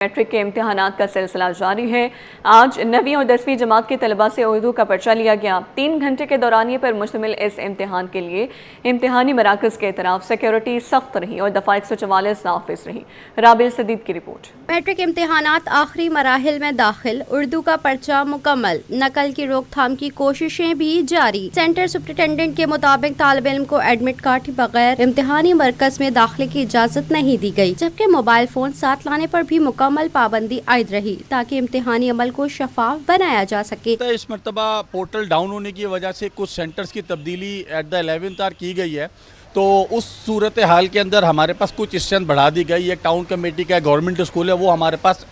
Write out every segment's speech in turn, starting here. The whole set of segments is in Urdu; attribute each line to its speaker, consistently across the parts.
Speaker 1: میٹرک کے امتحانات کا سلسلہ جاری ہے۔ آج 9ویں اور 10ویں جماعت کے طلباء سے اردو کا پرچہ لیا گیا۔ 3 گھنٹے کے دورانیے پر مشتمل اس امتحان کے لیے امتحانی مراکز کے اطراف سیکیورٹی سخت رہی اور دفعہ 144 نافذ رہی۔ رابل صدیق کی رپورٹ۔
Speaker 2: میٹرک امتحانات آخری مراحل میں داخل، اردو کا پرچہ مکمل، نقل کی روک تھام کی کوششیں بھی جاری۔ سینٹر سپرنٹینڈنٹ کے مطابق طالب علم کو ایڈمٹ کارڈ کے بغیر امتحانی مرکز میں داخلے کی اجازت نہیں دی گئی، جبکہ موبائل فون ساتھ لانے پر بھی مکمل پابندی عائد رہی تاکہ امتحانی عمل کو شفاف بنایا جا سکے۔
Speaker 3: اس مرتبہ پورٹل ڈاؤن ہونے کی وجہ سے کچھ سینٹرز کی تبدیلی ایٹ دا 11th آور کی گئی ہے، تو اس صورتحال کے اندر ہمارے پاس کچھ اسٹرینتھ بڑھا دی گئی۔ ایک ٹاؤن کمیٹی کا گورنمنٹ اسکول ہے، وہ ہمارے پاس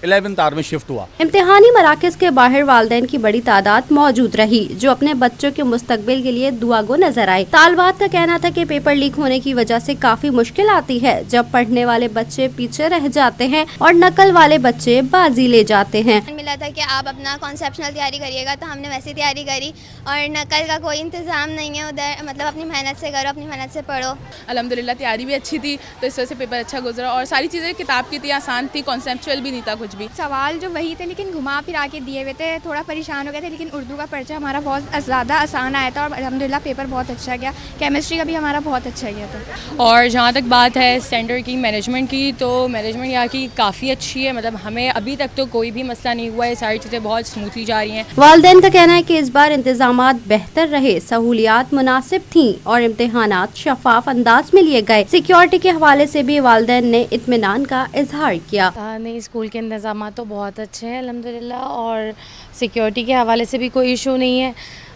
Speaker 3: 11th آور میں شفٹ ہوا۔
Speaker 2: امتحانی مراکز کے باہر والدین کی بڑی تعداد موجود رہی، جو اپنے بچوں کے مستقبل کے لیے دعا گو نظر آئے۔ طالبات کا کہنا تھا کہ پیپر لیک ہونے کی وجہ سے کافی مشکل آتی ہے، جب پڑھنے والے بچے پیچھے رہ جاتے ہیں اور نقل والے بچے بازی لے جاتے ہیں۔
Speaker 4: ملا تھا کہ آپ اپنا کانسیپشنل تیاری کریے گا، تو ہم نے ویسی تیاری کری، اور نقل کا کوئی انتظام نہیں ہے ادھر، مطلب اپنی محنت سے کرو، اپنی محنت سے پڑھو۔
Speaker 5: الحمدللہ تیاری بھی اچھی تھی، تو اس وجہ سے پیپر اچھا گزرا، اور ساری چیزیں کتاب کی تھی، آسان تھی، کانسیپچوئل بھی نہیں تھا کچھ بھی۔
Speaker 6: سوال جو وہی تھے لیکن گھما پھرا کے دیے ہوئے تھے، تھوڑا پریشان ہو گئے تھے، لیکن اردو کا پرچہ ہمارا بہت زیادہ آسان آیا تھا اور الحمدللہ پیپر بہت اچھا گیا۔ کیمسٹری کا بھی ہمارا بہت اچھا گیا تھا۔
Speaker 7: اور جہاں تک بات ہے سینٹر کی مینجمنٹ کی، تو مینجمنٹ یہاں کی کافی اچھی ہے، مطلب ہمیں ابھی تک تو کوئی بھی مسئلہ نہیں ہوا ہے، ساری چیزیں بہت اسموتھلی جا رہی ہیں۔
Speaker 2: والدین کا کہنا ہے کہ اس بار انتظامات بہتر رہے، سہولیات مناسب تھیں اور امتحانات شفاف انداز میں لیے گئے۔ سیکیورٹی کے حوالے سے بھی والدین نے اطمینان کا اظہار کیا۔
Speaker 8: نہیں، اسکول کے انتظامات تو بہت اچھے ہیں الحمدللہ، اور سیکیورٹی کے حوالے سے بھی کوئی ایشو نہیں ہے،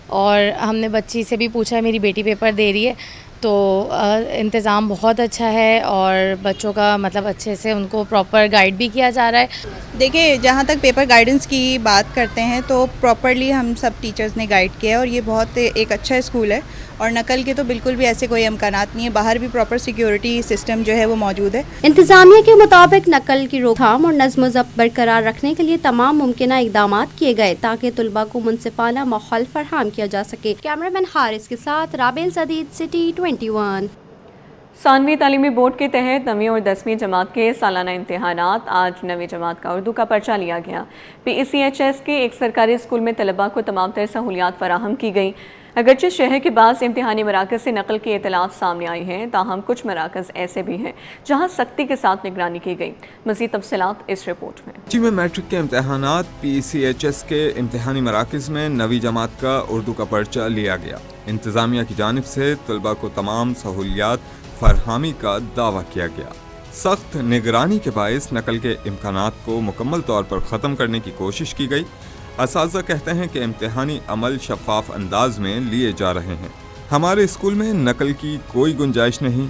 Speaker 8: اور ہم نے بچی سے بھی پوچھا ہے، میری بیٹی پیپر دے رہی ہے، تو انتظام بہت اچھا ہے، اور بچوں کا مطلب اچھے سے ان کو پراپر گائیڈ بھی کیا جا رہا ہے۔
Speaker 9: دیکھیں، جہاں تک پیپر گائیڈنس کی بات کرتے ہیں تو پراپرلی ہم سب ٹیچرز نے گائیڈ کیا ہے، اور یہ بہت ایک اچھا اسکول ہے، اور نقل کے تو بالکل بھی ایسے کوئی امکانات نہیں ہے، باہر بھی پراپر سیکیورٹی سسٹم جو ہے وہ موجود ہے۔
Speaker 2: انتظامیہ کے مطابق نقل کی روک تھام اور نظم و ضبط برقرار رکھنے کے لیے تمام ممکنہ اقدامات کیے گئے تاکہ طلباء کو منصفانہ ماحول فراہم کیا جا سکے۔ کیمرہ مین حارث کے ساتھ رابل صدیق، سٹی 21۔
Speaker 1: ثانوی تعلیمی بورڈ کے تحت 9ویں اور 10ویں جماعت کے سالانہ امتحانات۔ آج 9ویں جماعت کا اردو کا پرچہ لیا گیا۔ PECHS کے ایک سرکاری اسکول میں طلباء کو تمام تر سہولیات فراہم کی گئی۔ اگرچہ شہر کے بعض امتحانی مراکز سے نقل کی اطلاعات سامنے آئی ہیں، تاہم کچھ مراکز ایسے بھی ہیں جہاں سختی کے ساتھ نگرانی کی گئی۔ مزید تفصیلات اس رپورٹ میں۔
Speaker 10: کراچی میں میٹرک کے امتحانات PECHS کے امتحانی مراکز میں 9ویں جماعت کا اردو کا پرچہ لیا گیا۔ انتظامیہ کی جانب سے طلباء کو تمام سہولیات فراہمی کا دعویٰ کیا گیا۔ سخت نگرانی کے باعث نقل کے امکانات کو مکمل طور پر ختم کرنے کی کوشش کی گئی۔ اساتذہ کہتے ہیں کہ امتحانی عمل شفاف انداز میں لیے جا رہے ہیں۔ ہمارے اسکول میں نقل کی کوئی گنجائش نہیں،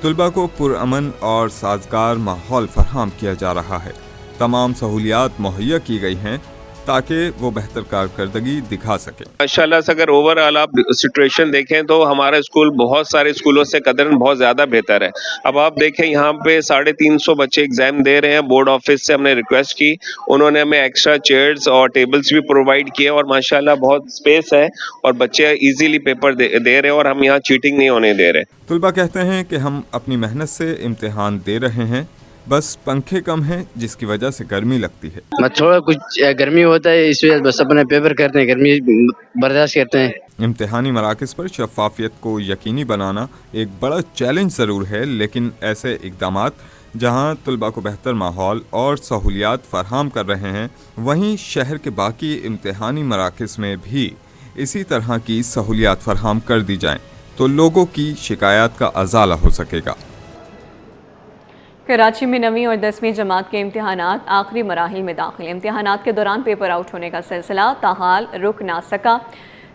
Speaker 10: طلباء کو پرامن اور سازگار ماحول فراہم کیا جا رہا ہے۔ تمام سہولیات مہیا کی گئی ہیں تاکہ وہ بہتر کارکردگی دکھا سکیں۔
Speaker 11: ماشاءاللہ سے اگر اوور آل آپ سچویشن دیکھیں تو ہمارا اسکول بہت سارے اسکولوں سے قدرن بہت زیادہ بہتر ہے۔ اب آپ دیکھیں یہاں پہ 350 بچے ایگزام دے رہے ہیں۔ بورڈ آفس سے ہم نے ریکویسٹ کی، انہوں نے ہمیں ایکسٹرا چیئرز اور ٹیبلز بھی پرووائڈ کیے، اور ماشاءاللہ بہت اسپیس ہے، اور بچے ایزیلی پیپر دے رہے ہیں، اور ہم یہاں چیٹنگ نہیں ہونے دے رہے۔
Speaker 10: طلباء کہتے ہیں کہ ہم اپنی محنت سے امتحان دے رہے ہیں، بس پنکھے کم ہیں جس کی وجہ سے گرمی لگتی ہے۔
Speaker 12: تھوڑا کچھ گرمی ہوتا ہے، اس وجہ بس اپنے پیپر کرتے ہیں، گرمی برداشت کرتے ہیں۔
Speaker 10: امتحانی مراکز پر شفافیت کو یقینی بنانا ایک بڑا چیلنج ضرور ہے، لیکن ایسے اقدامات جہاں طلباء کو بہتر ماحول اور سہولیات فراہم کر رہے ہیں، وہیں شہر کے باقی امتحانی مراکز میں بھی اسی طرح کی سہولیات فراہم کر دی جائیں تو لوگوں کی شکایات کا ازالہ ہو سکے گا۔
Speaker 1: کراچی میں 9ویں اور 10ویں جماعت کے امتحانات آخری مراحل میں داخل۔ امتحانات کے دوران پیپر آؤٹ ہونے کا سلسلہ تاحال رک نہ سکا۔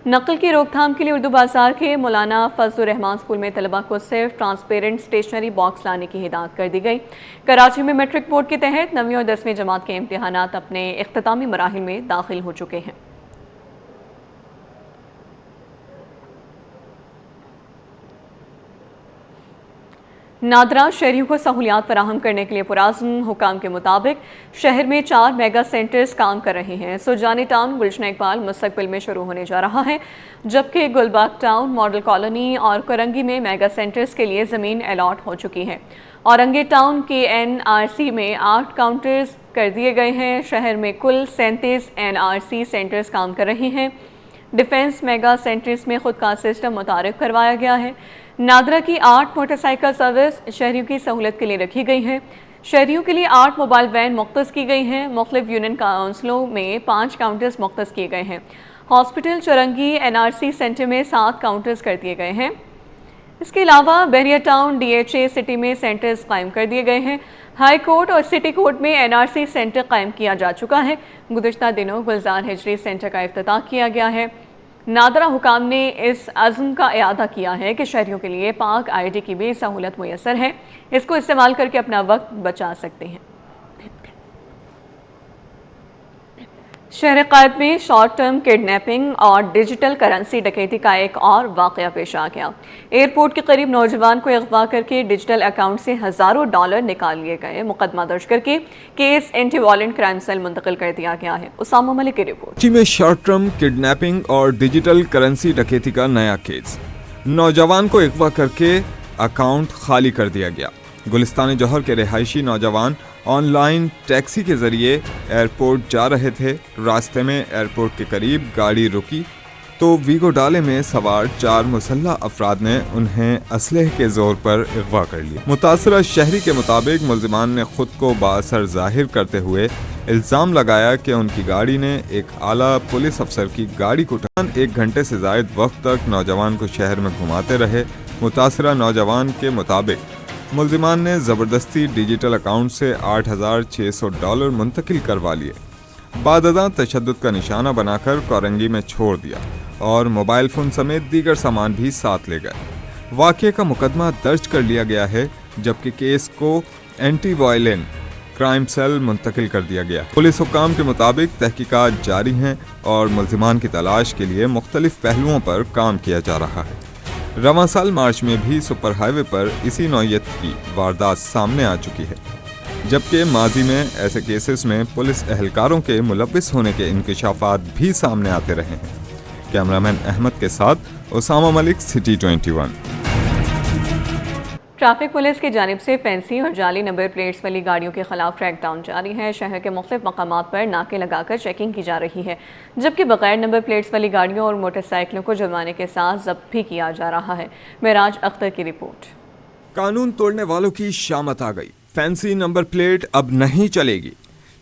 Speaker 1: نقل کی روک تھام کے لیے اردو بازار کے مولانا فضل الرحمان اسکول میں طلباء کو صرف ٹرانسپیرنٹ اسٹیشنری باکس لانے کی ہدایت کر دی گئی۔ کراچی میں میٹرک بورڈ کے تحت 9ویں اور 10ویں جماعت کے امتحانات اپنے اختتامی مراحل میں داخل ہو چکے ہیں۔ نادرا شہریوں کو سہولیات فراہم کرنے کے لیے پرعزم حکام کے مطابق شہر میں 4 میگا سینٹرز کام کر رہے ہیں۔ سرجانی ٹاؤن گلشن اقبال مستقبل میں شروع ہونے جا رہا ہے، جبکہ گلباغ ٹاؤن، ماڈل کالونی اور کرنگی میں میگا سینٹرز کے لیے زمین الاٹ ہو چکی ہے۔ اورنگے ٹاؤن کے NRC میں 8 کاؤنٹرز کر دیے گئے ہیں۔ شہر میں کل 37 NRC سینٹرز کام کر رہے ہیں۔ ڈیفنس میگا سینٹرز میں خود کا سسٹم متعارف کروایا گیا ہے۔ نادرا کی 8 موٹر سائیکل سروس شہریوں کی سہولت کے لیے رکھی گئی ہے۔ شہریوں کے لیے 8 موبائل وین مختص کی گئی ہیں۔ مختلف یونین کونسلوں میں 5 کاؤنٹرز مختص کیے گئے ہیں۔ ہاسپٹل چرنگی NRC سینٹر میں 7 کاؤنٹرز کر دیے گئے ہیں۔ اس کے علاوہ بحریہ ٹاؤن DHA سٹی میں سینٹرز قائم کر دیے گئے ہیں۔ ہائی کورٹ اور سٹی کورٹ میں NRC سینٹر قائم کیا جا چکا ہے۔ گزشتہ دنوں گلزار ہجری سینٹر کا افتتاح کیا گیا ہے۔ نادرا حکام نے اس عزم کا اعادہ کیا ہے کہ شہریوں کے لیے پاک ID کی بھی سہولت میسر ہے، اس کو استعمال کر کے اپنا وقت بچا سکتے ہیں۔ شہر قائد میں شارٹ ٹرم کڈنیپنگ اور ڈیجیٹل کرنسی ڈکیتی کا ایک اور واقعہ پیش آ گیا۔ ایئرپورٹ کے قریب نوجوان کو اغوا کر کے ڈیجیٹل اکاؤنٹ سے ہزاروں ڈالر نکال لیے گئے۔ مقدمہ درج کر کے case anti violent crime cell منتقل کر دیا گیا ہے۔ اسامہ ملک کی رپورٹ۔
Speaker 10: کراچی میں شارٹ ٹرم کڈنیپنگ اور ڈیجیٹل کرنسی ڈکیتی کا نیا کیس، نوجوان کو اغوا کر کے اکاؤنٹ خالی کر دیا گیا۔ گلستان جوہر کے رہائشی نوجوان آن لائن ٹیکسی کے ذریعے ایئرپورٹ جا رہے تھے۔ راستے میں ایئرپورٹ کے قریب گاڑی رکی تو ویگو ڈالے میں سوار 4 مسلح افراد نے انہیں اسلحے کے زور پر اغوا کر لیا۔ متاثرہ شہری کے مطابق ملزمان نے خود کو بااثر ظاہر کرتے ہوئے الزام لگایا کہ ان کی گاڑی نے ایک اعلیٰ پولیس افسر کی گاڑی کو 1 گھنٹے سے زائد وقت تک نوجوان کو شہر میں گھماتے رہے۔ متاثرہ نوجوان کے مطابق ملزمان نے زبردستی ڈیجیٹل اکاؤنٹ سے $8,600 منتقل کروا لیے، بعد ازاں تشدد کا نشانہ بنا کر کورنگی میں چھوڑ دیا اور موبائل فون سمیت دیگر سامان بھی ساتھ لے گئے۔ واقعے کا مقدمہ درج کر لیا گیا ہے، جبکہ کیس کو اینٹی وائلنٹ کرائم سیل منتقل کر دیا گیا۔ پولیس حکام کے مطابق تحقیقات جاری ہیں اور ملزمان کی تلاش کے لیے مختلف پہلوؤں پر کام کیا جا رہا ہے۔ رواں سال مارچ میں بھی سپر ہائی وے پر اسی نوعیت کی واردات سامنے آ چکی ہے، جبکہ ماضی میں ایسے کیسز میں پولیس اہلکاروں کے ملوث ہونے کے انکشافات بھی سامنے آتے رہے ہیں۔ کیمرامین احمد کے ساتھ اسامہ ملک، سٹی 21۔
Speaker 1: ٹریفک پولیس کی جانب سے فینسی اور جعلی نمبر پلیٹس والی گاڑیوں کے خلاف کریک ڈاؤن جاری ہے۔ شہر کے مختلف مقامات پر ناکے لگا کر چیکنگ کی جا رہی ہے، جبکہ بغیر نمبر پلیٹس والی گاڑیوں اور موٹر سائیکلوں کو جرمانے کے ساتھ ضبط بھی کیا جا رہا ہے۔ معراج اختر کی رپورٹ۔
Speaker 10: قانون توڑنے والوں کی شامت آ گئی، فینسی نمبر پلیٹ اب نہیں چلے گی۔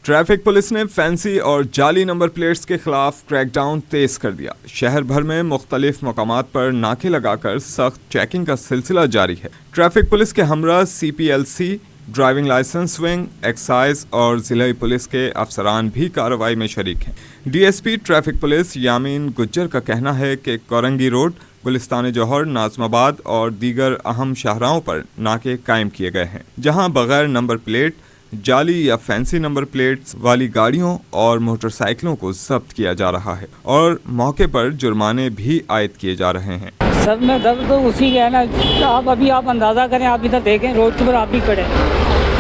Speaker 10: ٹریفک پولیس نے فینسی اور جعلی نمبر پلیٹس کے خلاف کریک ڈاؤن تیز کر دیا۔ شہر بھر میں مختلف مقامات پر ناکے لگا کر سخت چیکنگ کا سلسلہ جاری ہے۔ ٹریفک پولیس کے ہمراہ CPLC، driving licence wing, excise اور ضلعی پولیس کے افسران بھی کارروائی میں شریک ہیں۔ DSP ٹریفک پولیس یامین گجر کا کہنا ہے کہ کورنگی روڈ، گلستان جوہر، ناظم آباد اور دیگر اہم شاہراہوں پر ناکے قائم کیے گئے ہیں، جہاں بغیر نمبر پلیٹ، جعلی یا فینسی نمبر پلیٹس والی گاڑیوں اور موٹر سائیکلوں کو ضبط کیا جا رہا ہے اور موقع پر جرمانے بھی عائد کیے جا رہے ہیں۔
Speaker 13: سر میں درد تو اسی کا ہے نا، آپ اندازہ کریں، آپ ادھر دیکھیں روڈ پر، آپ بھی کھڑے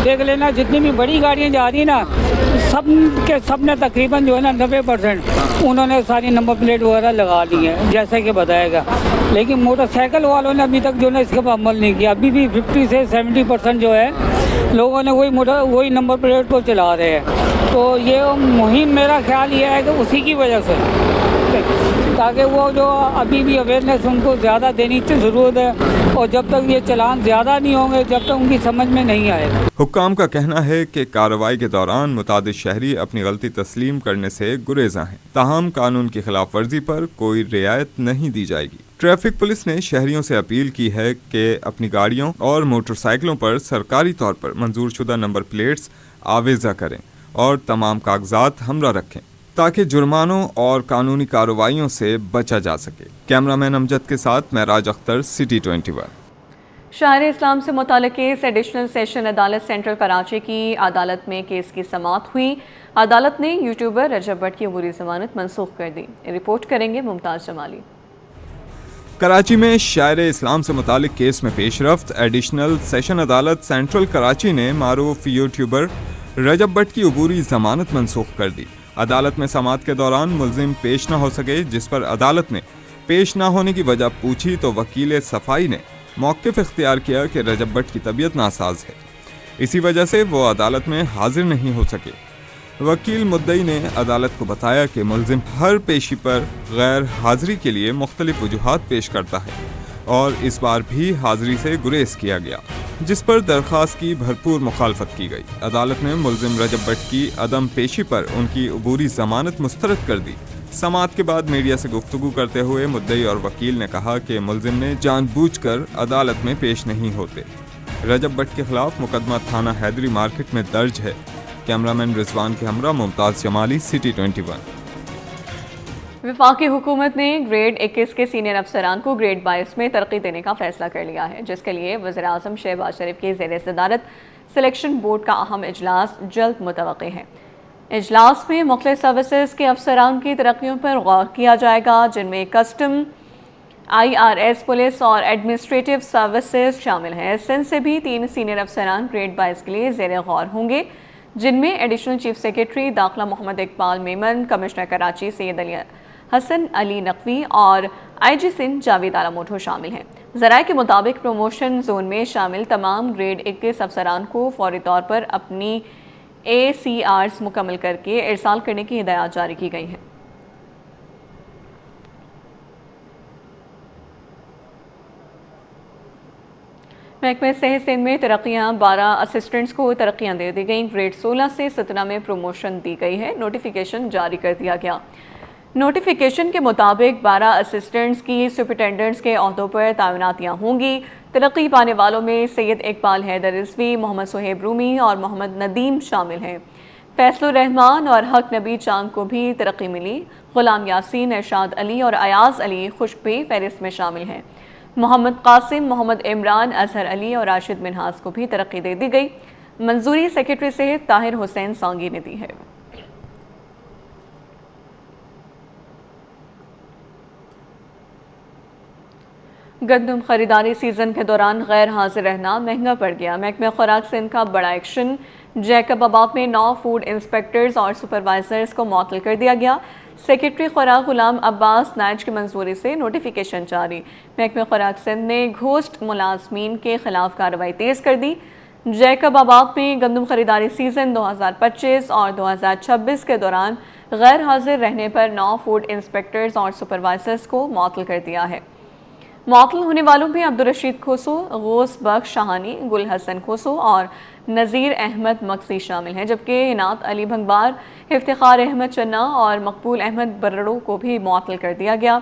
Speaker 13: دیکھ لینا، جتنی بھی بڑی گاڑیاں جا رہی ہیں نا، سب نے تقریباً جو ہے نا 90% انہوں نے ساری نمبر پلیٹ وغیرہ لگا لی ہیں جیسا کہ بتائے گا، لیکن موٹر سائیکل والوں نے ابھی تک جو ہے اس کے پر عمل نہیں کیا۔ ابھی بھی 50 سے 70% جو ہے لوگوں نے وہی نمبر پلیٹ کو چلا رہے ہیں۔ تو یہ مہم میرا خیال یہ ہے کہ اسی کی وجہ سے، تاکہ وہ جو ابھی بھی اویئرنیس ان کو زیادہ دینی کی ضرورت ہے، اور جب تک یہ چلان زیادہ نہیں ہوں گے، جب تک ان کی سمجھ میں نہیں آئے گا۔
Speaker 10: حکام کا کہنا ہے کہ کارروائی کے دوران متعدد شہری اپنی غلطی تسلیم کرنے سے گریزاں ہیں، تاہم قانون کی خلاف ورزی پر کوئی رعایت نہیں دی جائے گی۔ ٹریفک پولیس نے شہریوں سے اپیل کی ہے کہ اپنی گاڑیوں اور موٹر سائیکلوں پر سرکاری طور پر منظور شدہ نمبر پلیٹس آویزہ کریں اور تمام کاغذات ہمراہ رکھیں تاکہ جرمانوں اور قانونی کارروائیوں سے بچا جا سکے۔ کیمرامین امجد کے ساتھ معراج اختر، سٹی 21۔
Speaker 1: شاہر اسلام سے متعلق کیس ایڈیشنل سیشن عدالت سینٹرل کراچی کی عدالت میں کیس کی سماعت ہوئی۔ عدالت نے یوٹیوبر رجب بٹ کی عبوری ضمانت منسوخ کر دی۔ رپورٹ کریں گے ممتاز جمالی۔
Speaker 10: کراچی میں شاعر اسلام سے متعلق کیس میں پیش رفت. ایڈیشنل سیشن عدالت سینٹرل کراچی نے معروف یوٹیوبر رجب بٹ کی عبوری ضمانت منسوخ کر دی. عدالت میں سماعت کے دوران ملزم پیش نہ ہو سکے، جس پر عدالت نے پیش نہ ہونے کی وجہ پوچھی تو وکیل صفائی نے موقف اختیار کیا کہ رجب بٹ کی طبیعت ناساز ہے، اسی وجہ سے وہ عدالت میں حاضر نہیں ہو سکے. وکیل مدعی نے عدالت کو بتایا کہ ملزم ہر پیشی پر غیر حاضری کے لیے مختلف وجوہات پیش کرتا ہے اور اس بار بھی حاضری سے گریز کیا گیا، جس پر درخواست کی بھرپور مخالفت کی گئی. عدالت نے ملزم رجب بٹ کی عدم پیشی پر ان کی عبوری ضمانت مسترد کر دی. سماعت کے بعد میڈیا سے گفتگو کرتے ہوئے مدعی اور وکیل نے کہا کہ ملزم نے جان بوجھ کر عدالت میں پیش نہیں ہوتے. رجب بٹ کے خلاف مقدمہ تھانہ حیدری مارکیٹ میں درج ہے. کیمرامین رضوان کے ہمراہ ممتاز جمالی، سٹی 21.
Speaker 1: وفاقی حکومت نے گریڈ 21 کے سینئر افسران کو گریڈ 22 میں ترقی دینے کا فیصلہ کر لیا ہے، جس کے لیے وزیر اعظم شہباز شریف کی زیر صدارت سلیکشن بورڈ کا اہم اجلاس جلد متوقع ہے. اجلاس میں مختلف سروسز کے افسران کی ترقیوں پر غور کیا جائے گا، جن میں کسٹم، IRS، پولیس اور ایڈمنسٹریٹو سروسز شامل ہیں. سندھ سے بھی 3 سینئر افسران گریڈ 22 کے لیے زیر غور ہوں گے، جن میں ایڈیشنل چیف سیکرٹری داخلہ محمد اقبال میمن، کمشنر کراچی سید علی حسن علی نقوی اور IG سندھ جاوید آلا موٹو شامل ہیں. ذرائع کے مطابق پروموشن زون میں شامل تمام گریڈ 21 افسران کو فوری طور پر اپنی ACRs مکمل کر کے ارسال کرنے کی ہدایات جاری کی گئی ہیں. محکمہ صحت سندھ میں ترقیاں 12 اسسٹنٹس کو ترقیاں دے دی گئیں. گریڈ 16 سے 17 میں پروموشن دی گئی ہے. نوٹیفیکیشن جاری کر دیا گیا. نوٹیفیکیشن کے مطابق 12 اسسٹنٹس کی سپرنٹینڈنٹس کے عہدوں پر تعیناتیاں ہوں گی. ترقی پانے والوں میں سید اقبال حیدر رضوی، محمد صہیب رومی اور محمد ندیم شامل ہیں. فیصل الرحمان اور حق نبی چاند کو بھی ترقی ملی. غلام یاسین، ارشاد علی اور ایاز علی خشک بھی فہرست میں شامل ہیں. محمد قاسم، محمد عمران، اظہر علی اور راشد منہاس کو بھی ترقی دے دی گئی. منظوری سیکرٹری صحت طاہر حسین سانگی نے دی ہے. گندم خریداری سیزن کے دوران غیر حاضر رہنا مہنگا پڑ گیا. محکمہ خوراک سندھ کا بڑا ایکشن. جیکب آباد میں 9 فوڈ انسپیکٹرز اور سپروائزرز کو معطل کر دیا گیا. سیکرٹری خوراک غلام عباس نائج کی منظوری سے نوٹیفیکیشن جاری. محکمہ خوراک سندھ نے گھوسٹ ملازمین کے خلاف کارروائی تیز کر دی. جیکب آباد میں گندم خریداری سیزن 2025 اور 2026 کے دوران غیر حاضر رہنے پر 9 فوڈ انسپیکٹرز اور سپروائزرز کو معطل کر دیا ہے. معطل ہونے والوں میں عبدالرشید کھوسو، غوث بخش شاہانی، گل حسن کھوسو اور نذیر احمد مقصی شامل ہیں، جبکہ عنایت علی بھنگبار، افتخار احمد چنا اور مقبول احمد برڑو کو بھی معطل کر دیا گیا.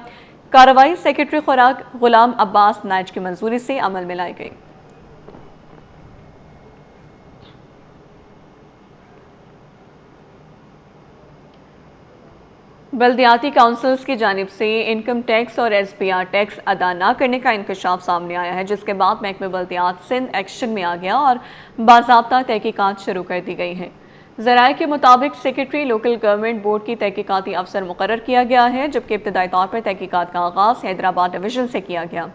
Speaker 1: کارروائی سیکرٹری خوراک غلام عباس نائج کی منظوری سے عمل میں لائی گئی. بلدیاتی کونسلز کی جانب سے انکم ٹیکس اور SBR ٹیکس ادا نہ کرنے کا انکشاف سامنے آیا ہے، جس کے بعد محکمہ بلدیات سندھ ایکشن میں آ گیا اور باضابطہ تحقیقات شروع کر دی گئی ہیں. ذرائع کے مطابق سیکرٹری لوکل گورنمنٹ بورڈ کی تحقیقاتی افسر مقرر کیا گیا ہے، جبکہ ابتدائی طور پر تحقیقات کا آغاز حیدرآباد ڈویژن سے کیا گیا.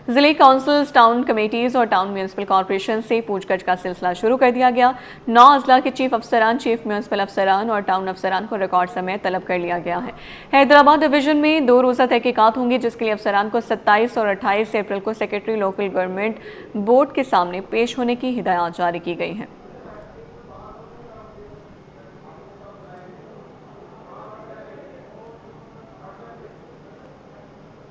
Speaker 1: ضلعی کونسلز، ٹاؤن کمیٹیز اور ٹاؤن میونسپل کارپوریشن سے پوچھ گچھ کا سلسلہ شروع کر دیا گیا. 9 اضلاع کے چیف افسران، چیف میونسپل افسران اور ٹاؤن افسران کو ریکارڈ سمیت طلب کر لیا گیا ہے. حیدرآباد ڈویژن میں 2 روزہ تحقیقات ہوں گی، جس کے لیے افسران کو 27 اور 28 اپریل کو سیکرٹری لوکل گورنمنٹ بورڈ کے سامنے پیش ہونے کی ہدایات جاری کی گئی ہیں.